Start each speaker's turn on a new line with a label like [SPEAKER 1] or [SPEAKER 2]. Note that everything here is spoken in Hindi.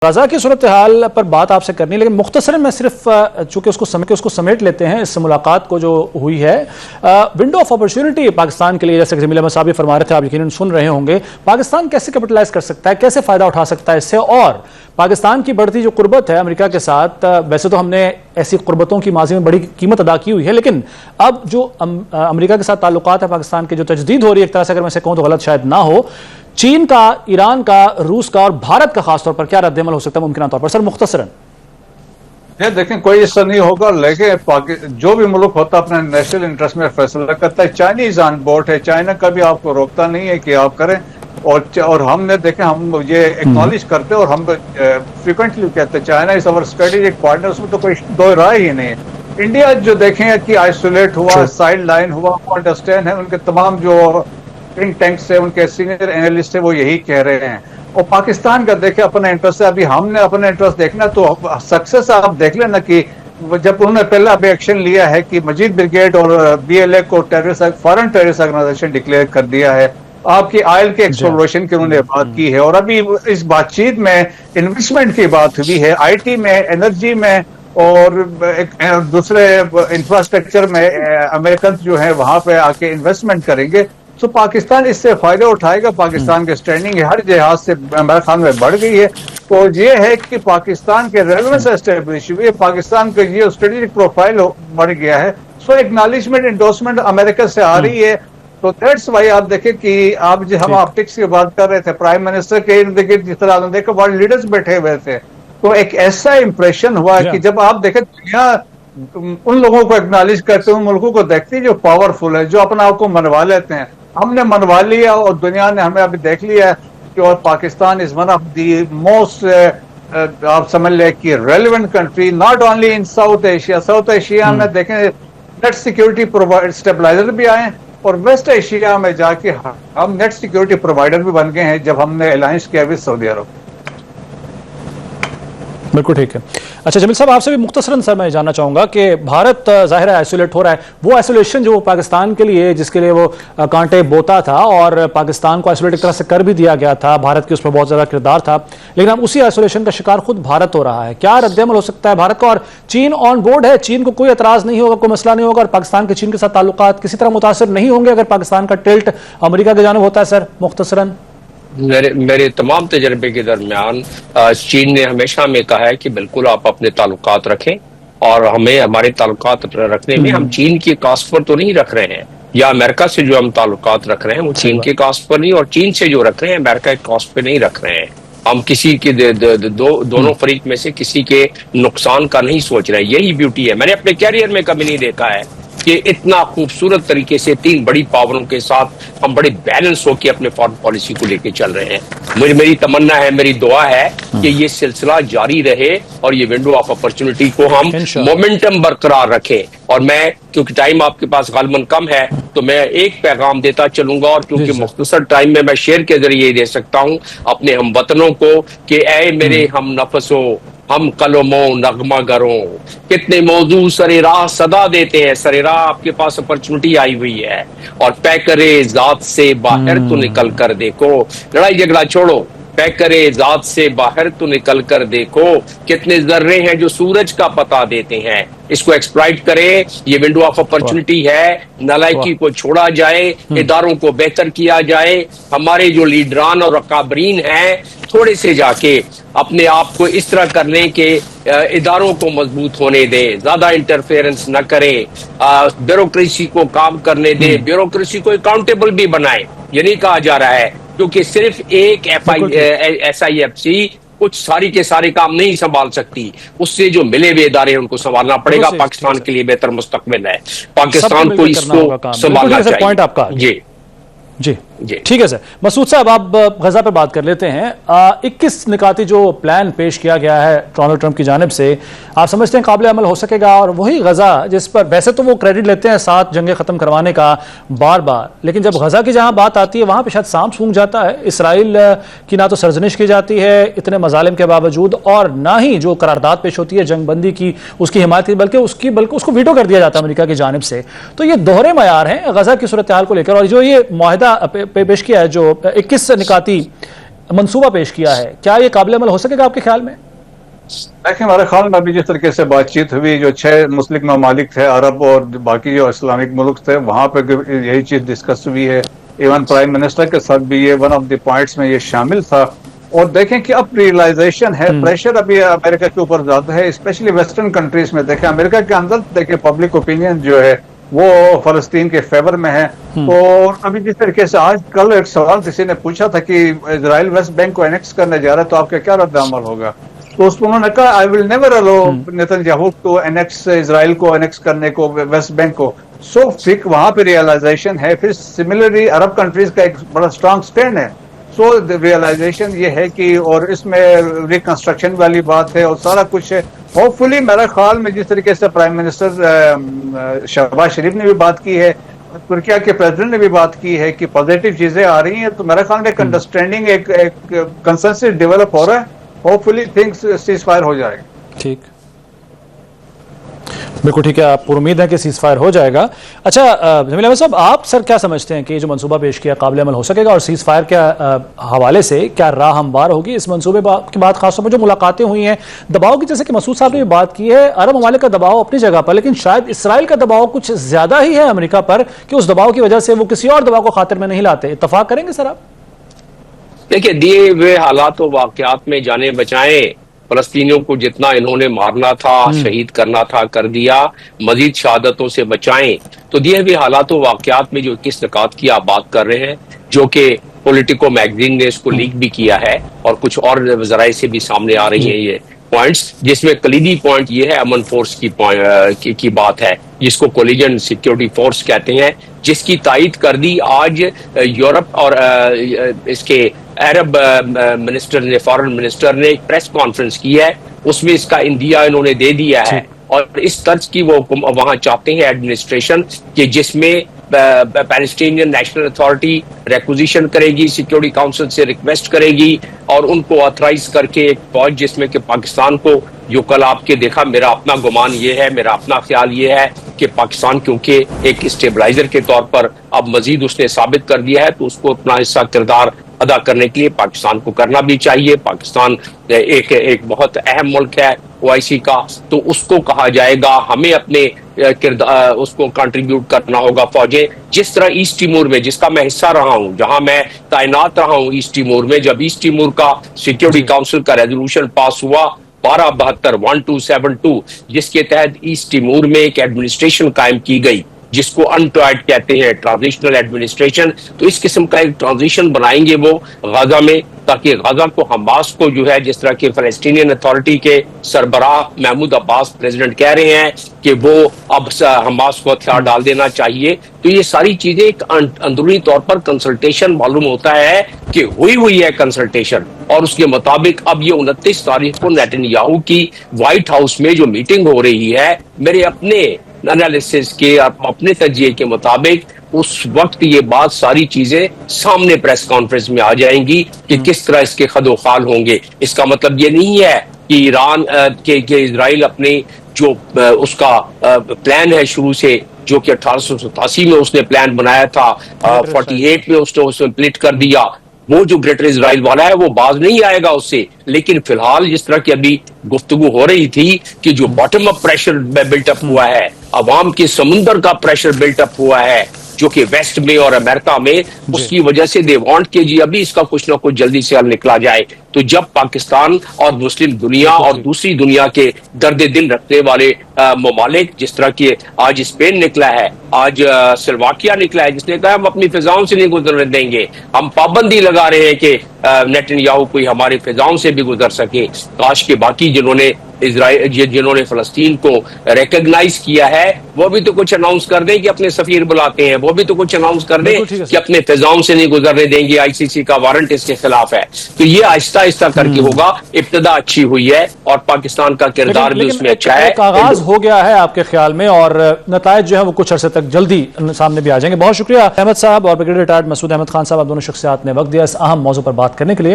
[SPEAKER 1] गजा की सूरत हाल पर बात आपसे करनी, लेकिन मुख्तसरन में सिर्फ चूंकि उसको समेट लेते हैं इस मुलाकात को जो हुई है। विंडो ऑफ अपॉर्चुनिटी पाकिस्तान के लिए, जैसे कि जमील अहमद साहब फरमा रहे थे, आप यकीनन सुन रहे होंगे, पाकिस्तान कैसे कैपिटलाइज कर सकता है, कैसे फायदा उठा सकता है इससे। और पाकिस्तान की बढ़ती जो कुर्बत है अमेरिका के साथ, वैसे तो हमने ऐसी कुर्बतों की माजी में बड़ी कीमत अदा की हुई है, लेकिन अब जो अमेरिका के साथ ताल्लुकात है पाकिस्तान की जो तजदीद हो रही है, एक तरह से अगर मैं कहूं तो गलत शायद ना हो, चीन का, ईरान का, रूस का और भारत का खासतौर पर क्या रद्दमल हो सकता है मुमकिन तौर पर? सर मुख्तसरन।
[SPEAKER 2] ये देखें, कोई इससे नहीं होगा, लेकिन जो भी मुल्क होता है अपने नेशनल इंटरेस्ट में फैसला करता है। चाइनीज ऑन बोर्ड है, चाइना कभी आपको रोकता नहीं है कि आप करें। और हमने देखें, हम ये एक्नॉलेज करते हैं और हम फ्रिक्वेंटली कहते हैं China is our strategic partner, उसमें तो कोई दो राय ही नहीं है। इंडिया जो देखें कि आइसोलेट हुआ, साइड लाइन हुआ, अंडरस्टैंड है, उनके तमाम जो थिंक टैंक से उनके सीनियर एनालिस्ट है वो यही कह रहे हैं। और पाकिस्तान का देखे अपना इंटरेस्ट है, अभी हमने अपना इंटरेस्ट देखना, तो सक्सेस आप देख लेना कि जब उन्होंने पहला अभी एक्शन लिया है कि मजीद ब्रिगेड और BLA को फॉरेन टेररिस्ट ऑर्गेनाइजेशन डिक्लेयर कर दिया है। आपकी ऑयल के एक्सप्लोरेशन की उन्होंने बात की है, और अभी इस बातचीत में इन्वेस्टमेंट की बात हुई है, IT में, एनर्जी में और दूसरे इंफ्रास्ट्रक्चर में अमेरिकन जो है वहां पे आके इन्वेस्टमेंट करेंगे। तो पाकिस्तान इससे फायदा उठाएगा। पाकिस्तान की स्टैंडिंग हर लिहाज से मेरे ख्याल में बढ़ गई है। तो ये है कि पाकिस्तान के रेलेवेंस एस्टेब्लिश हुई है, पाकिस्तान का ये स्ट्रेटेजिक प्रोफाइल बढ़ गया है। सो एक्नॉलेजमेंट, एंडोर्समेंट अमेरिका से आ रही है। तो दैट्स वाई आप देखें कि आप जो हम ऑप्टिक्स की बात कर रहे थे, प्राइम मिनिस्टर के जिस तरह देखे वर्ल्ड लीडर्स बैठे हुए थे, तो एक ऐसा इंप्रेशन हुआ कि जब आप देखें दुनिया उन लोगों को एक्नॉलेज करते हैं, उन मुल्कों को देखती है जो पावरफुल है, जो अपना आप को मनवा लेते हैं। हमने मनवा लिया और दुनिया ने हमें अभी देख लिया है कि और Pakistan is one of the most आप समझ लें कि relevant country not only in south Asia. South Asia में देखें नेट सिक्योरिटी प्रोवाइडर स्टेबलाइजर भी आए, और वेस्ट एशिया में जाके हम नेट सिक्योरिटी प्रोवाइडर भी बन गए हैं जब हमने अलायंस किया विद सऊदी अरब।
[SPEAKER 1] बिल्कुल ठीक है। अच्छा जमील साहब, आपसे भी मुख्तसरन सर मैं जानना चाहूंगा कि भारत जाहिर है आइसोलेट हो रहा है, वो आइसोलेशन जो पाकिस्तान के लिए, जिसके लिए वो कांटे बोता था और पाकिस्तान को आइसोलेट एक तरह से कर भी दिया गया था, भारत की उस पर बहुत ज्यादा किरदार था, लेकिन अब उसी आइसोलेशन का शिकार खुद भारत हो रहा है। क्या रद्दमल हो सकता है भारत का? और चीन ऑन बोर्ड है, चीन को कोई एतराज नहीं होगा, कोई मसला नहीं होगा, और पाकिस्तान के चीन के साथ ताल्लुकात किसी तरह मुतासर नहीं होंगे अगर पाकिस्तान का टिल्ट अमेरिका की जानिब होता है? सर मुख्तसरन।
[SPEAKER 3] मेरे तमाम तजर्बे के दरमियान चीन ने हमेशा हमें कहा है कि बिल्कुल आप अपने ताल्लुकात रखें, और हमें हमारे ताल्लुकात रखने में हम चीन की कास्ट पर तो नहीं रख रहे हैं, या अमेरिका से जो हम ताल्लुकात रख रहे हैं वो चीन के कास्ट पर नहीं, और चीन से जो रख रहे हैं अमेरिका के कास्ट पर नहीं रख रहे हैं। हम किसी के दोनों फरीक में से किसी के नुकसान का नहीं सोच रहे हैं। यही ब्यूटी है। मैंने अपने कैरियर में कभी नहीं देखा है कि इतना खूबसूरत तरीके से तीन बड़ी पावरों के साथ हम बड़े बैलेंस होकर अपने फॉरेन पॉलिसी को लेके चल रहे हैं। मेरी तमन्ना है, मेरी दुआ है कि ये सिलसिला जारी रहे और ये विंडो ऑफ अपॉर्चुनिटी को हम मोमेंटम बरकरार रखें। और मैं, क्योंकि टाइम आपके पास गालबन कम है, तो मैं एक पैगाम देता चलूंगा, और क्योंकि मुख्तसर टाइम में मैं शेयर के जरिए दे सकता हूं अपने हम वतनों को कि ऐ मेरे हम नफसो, हम कलमो नगमा गरों, कितने मौजू सरे राह सदा देते हैं। सरे राह आपके पास अपॉर्चुनिटी आई हुई है, और पैकरे जात से बाहर तो निकल कर देखो। लड़ाई झगड़ा छोड़ो, पैकरे जात से बाहर तो निकल कर देखो, कितने जर्रे हैं जो सूरज का पता देते हैं। इसको एक्सप्लॉइट करें, ये विंडो ऑफ अपॉर्चुनिटी है। नालायकी को छोड़ा जाए, इदारों को बेहतर किया जाए। हमारे जो लीडरान और अकाबरीन हैं, थोड़े से जाके अपने आप को इस तरह कर लें कि इदारों को मजबूत होने दें, ज्यादा इंटरफेरेंस न करें, ब्यूरोक्रेसी को काम करने दें, ब्यूरोक्रेसी को अकाउंटेबल भी बनाए। ये नहीं कहा जा रहा है, क्योंकि सिर्फ एक SIFC कुछ सारी के सारे काम नहीं संभाल सकती, उससे जो मिले हुए इदारे उनको संभालना पड़ेगा। पाकिस्तान के लिए बेहतर मुस्तकबिल है, पाकिस्तान को इसको संभालना चाहिए।
[SPEAKER 1] पॉइंट आपका
[SPEAKER 3] जी
[SPEAKER 1] जी जी ठीक है सर। मसूद साहब, आप गजा पर बात कर लेते हैं। 21 निकाती जो प्लान पेश किया गया है डोनाल्ड ट्रंप की जानिब से, आप समझते हैं काबिल अमल हो सकेगा? और वही गजा जिस पर वैसे तो वो क्रेडिट लेते हैं 7 जंगें खत्म करवाने का बार बार, लेकिन जब गजा की जहां बात आती है वहां पर शायद सांप सूंघ जाता है। इसराइल की ना तो सरजनिश की जाती है इतने मजालिम के बावजूद, और ना ही जो करारदाद पेश होती है जंगबंदी की उसकी हिमायत की, बल्कि उसको वीटो कर दिया जाता है अमेरिका की जानिब से। तो ये दोहरे मयार हैं गजा की सूरत हाल को लेकर। और जो ये मुआहिदा पेश किया है जो 21 निकाती मंसूबा पेश किया है, क्या ये काबिल अमल हो सकेगा आपके ख्याल में?
[SPEAKER 2] देखिए, हमारे ख्याल में अभी जिस तरीके से बातचीत हुई, जो 6 मुस्लिम ममालिक थे, अरब और बाकी जो इस्लामिक मुल्क थे, वहां पे यही चीज डिस्कस हुई है। इवन प्राइम मिनिस्टर के साथ भी ये वन ऑफ द पॉइंट्स में ये शामिल था। और देखें कि अब रियलाइजेशन है, प्रेशर अभी अमेरिका के ऊपर ज्यादा है, स्पेशली वेस्टर्न कंट्रीज में। देखें अमेरिका के अंदर देखें पब्लिक ओपिनियन जो है वो फलस्तीन के फेवर में है। और अभी जिस तरीके से आज कल एक सवाल किसी ने पूछा था कि इजराइल वेस्ट बैंक को एनेक्स करने जा रहा है, तो आपका क्या रद्द-ए-अमल होगा? तो उसको उन्होंने कहा, I will never allow Netanyahu to annex, Israel को एनेक्स करने को, वेस्ट बैंक को। सो फिर वहां पे रियलाइजेशन है। फिर सिमिलरली अरब कंट्रीज का एक बड़ा स्ट्रांग स्टैंड है। सो रियलाइजेशन ये है कि, और इसमें रिकंस्ट्रक्शन वाली बात है और सारा कुछ है। होपफुली मेरा ख्याल में जिस तरीके से प्राइम मिनिस्टर शहबाज शरीफ ने भी बात की है, तुर्किया के प्रेसिडेंट ने भी बात की है कि पॉजिटिव चीजें आ रही हैं, तो मेरा ख्याल में एक अंडरस्टैंडिंग, एक कंसेंसस डेवलप हो रहा है। होपफुली थिंग्स सीज फायर हो जाएगा।
[SPEAKER 1] ठीक, बिल्कुल ठीक है, आपको उम्मीद है कि सीज फायर हो जाएगा। अच्छा जमील अहमद साहब, आप सर क्या समझते हैं कि जो मंसूबा पेश किया काबिल अमल हो सकेगा, और सीज फायर के हवाले से क्या राह हमवार होगी इस मंसूबे की बात, खासतौर पर जो मुलाकातें हुई हैं दबाव की, जैसे कि मसूद साहब ने भी बात की है, अरब ममालिक का दबाव अपनी जगह पर, लेकिन शायद इसराइल का दबाव कुछ ज्यादा ही है अमेरिका पर, कि उस दबाव की वजह से वो किसी और दबाव को खातिर में नहीं लाते। इत्तफाक करेंगे सर आप?
[SPEAKER 3] देखिए, दिए हुए हालात और वाकयात में जाने बचाएं, फलस्तीनियों को जितना इन्होंने मारना था, शहीद करना था, कर दिया, मजीद शहादतों से बचाएं। तो दिए हुए हालात और वाकयात में जो 21 निकात की आप बात कर रहे हैं, जो कि पॉलिटिको मैगजीन ने इसको लीक भी किया है और कुछ और जराए से भी सामने आ रही हैं ये पॉइंट्स, जिसमें कलीदी पॉइंट ये है अमन फोर्स की बात है, जिसको कोलिजन सिक्योरिटी फोर्स कहते हैं, जिसकी तायद कर दी आज यूरोप और इसके अरब मिनिस्टर ने, फॉरेन मिनिस्टर ने एक प्रेस कॉन्फ्रेंस की है, उसमें इसका इंदिया इन्होंने दे दिया है। और इस तर्ज की वो वहां चाहते हैं एडमिनिस्ट्रेशन कि जिसमें पैलेस्टीनियन नेशनल अथॉरिटी रिक्विजिशन करेगी, सिक्योरिटी काउंसिल से रिक्वेस्ट करेगी और उनको ऑथराइज करके एक फौज, जिसमें कि पाकिस्तान को, जो कल आपके देखा, मेरा अपना गुमान ये है, मेरा अपना ख्याल ये है कि पाकिस्तान क्योंकि एक स्टेबलाइजर के तौर पर अब मजीद उसने साबित कर दिया है, तो उसको अपना हिस्सा किरदार अदा करने के लिए पाकिस्तान को करना भी चाहिए। पाकिस्तान एक बहुत अहम मुल्क है OIC का, तो उसको कहा जाएगा हमें अपने किरदार उसको कंट्रीब्यूट करना होगा। फौजें जिस तरह ईस्ट तिमोर में, जिसका मैं हिस्सा रहा हूं, जहां मैं तैनात रहा हूं ईस्ट तिमोर में, जब ईस्ट तिमोर का सिक्योरिटी काउंसिल का रेजोल्यूशन पास हुआ 1272 जिसके तहत ईस्ट तिमोर में एक एडमिनिस्ट्रेशन कायम की गई, जिसको अनटॉयड कहते हैं, ट्रांजिशनल एडमिनिस्ट्रेशन। तो इस किस्म का एक ट्रांजिशन बनाएंगे वो गाजा में, ताकि गाजा को, हमास को जो है, जिस तरह के फलस्तीनियन अथॉरिटी के सरबराह महमूद अब्बास प्रेसिडेंट कह रहे हैं कि वो अब हमास को हथियार डाल देना चाहिए, तो ये सारी चीजें एक अंदरूनी तौर पर कंसल्टेशन मालूम होता है कि हुई है कंसल्टेशन, और उसके मुताबिक अब ये 29 तारीख को नेतन्याहू की व्हाइट हाउस में जो मीटिंग हो रही है, मेरे अपने एनालिसिस के, अपने तजिए के मुताबिक उस वक्त ये बात, सारी चीजें सामने प्रेस कॉन्फ्रेंस में आ जाएंगी कि किस तरह इसके खदोखाल होंगे। इसका मतलब ये नहीं है कि ईरान के इजराइल अपने जो उसका प्लान है शुरू से, जो कि 1887 में उसने प्लान बनाया था, 48 में उसने स्प्लिट कर दिया, वो जो ग्रेटर इजराइल वाला है वो बाज नहीं आएगा उससे। लेकिन फिलहाल जिस तरह की अभी गुफ्तगू हो रही थी कि जो बॉटम अप प्रेशर बिल्टअप हुआ है, अवाम के समुंदर का प्रेशर बिल्टअप हुआ है, जो कि वेस्ट में और अमेरिका में, उसकी वजह से दे वांट के जी अभी इसका कुछ ना कुछ जल्दी से हल निकला जाए। तो जब पाकिस्तान और मुस्लिम दुनिया और दूसरी दुनिया के दर्द दिल रखने वाले ममालिक, जिस तरह की आज स्पेन निकला है, आज स्लोवाकिया निकला है, जिसने कहा हम अपनी फिजाओं से नहीं गुजरने देंगे, हम पाबंदी लगा रहे हैं कि नेतन्याहू कोई हमारी फिजाओं से भी गुजर सके। काश के बाकी जिन्होंने फलस्तीन को रिकॉग्नाइज किया है वो भी तो कुछ अनाउंस कर दें कि अपने सफीर बुलाते हैं, वो भी तो कुछ अनाउंस कर दें कि अपने फिजाओं से नहीं गुजरने देंगे, ICC का वारंट इसके खिलाफ है। तो ये आहिस्ता आहिस्ता करके होगा। इब्तिदा अच्छी हुई है और पाकिस्तान का किरदार भी उसमें अच्छा है,
[SPEAKER 1] आगाज हो गया है आपके ख्याल में, और नतायज जो है वो कुछ अरसे तक जल्दी सामने भी आ जाएंगे। बहुत शुक्रिया अहमद साहब और ब्रिगेडियर रिटायर्ड मसूद अहमद खान साहब, आप दोनों शख्सियात ने वक्त दिया इस अहम मौजू पर बात करने के लिए।